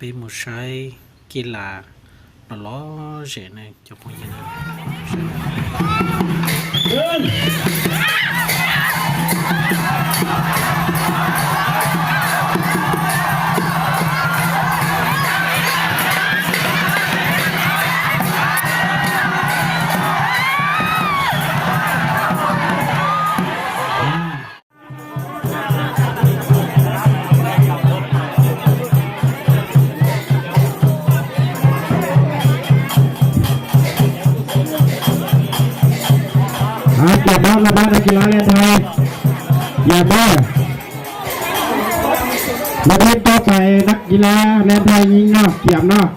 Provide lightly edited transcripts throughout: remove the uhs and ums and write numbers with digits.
เป็นmột sai kỳ lạ nó ló rẻ này cho con gì nàyอย่าบ้าละบ้านักกีฬาเล่นไทยอย่าบ้าประเภทต่อไปนักกีฬาเล่นไทยยิงนอกเกี่ยมนอก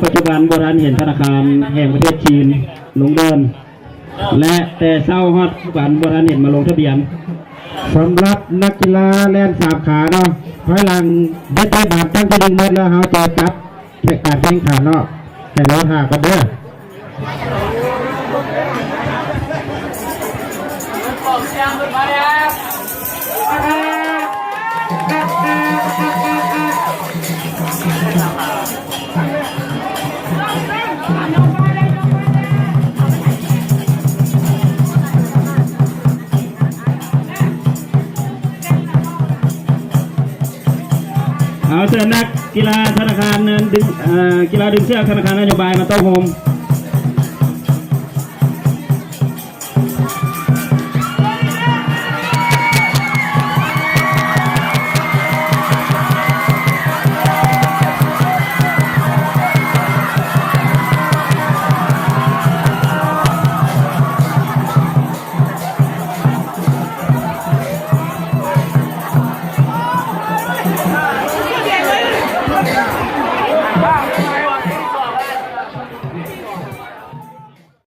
ปัจจุบันโบราณเห็นธนาคารแห่งประเทศจีนลงเดินและแต่เศร้าฮอดปัจจุบันโบราณเห็นมาลงทะเบียนสำหรับนักกีฬาแล่นสามขาเนาะภายหลังได้ไปบาดตั้งที่ดึงเม็ดแล้วเขาจะจับแข่งการแข่งขันเนาะแต่เราหากันเด้อเอาเชิญนักกีฬาธนาคารดึงกีฬาดึงเชือกธนาคารนโยบายมาโต้โฮม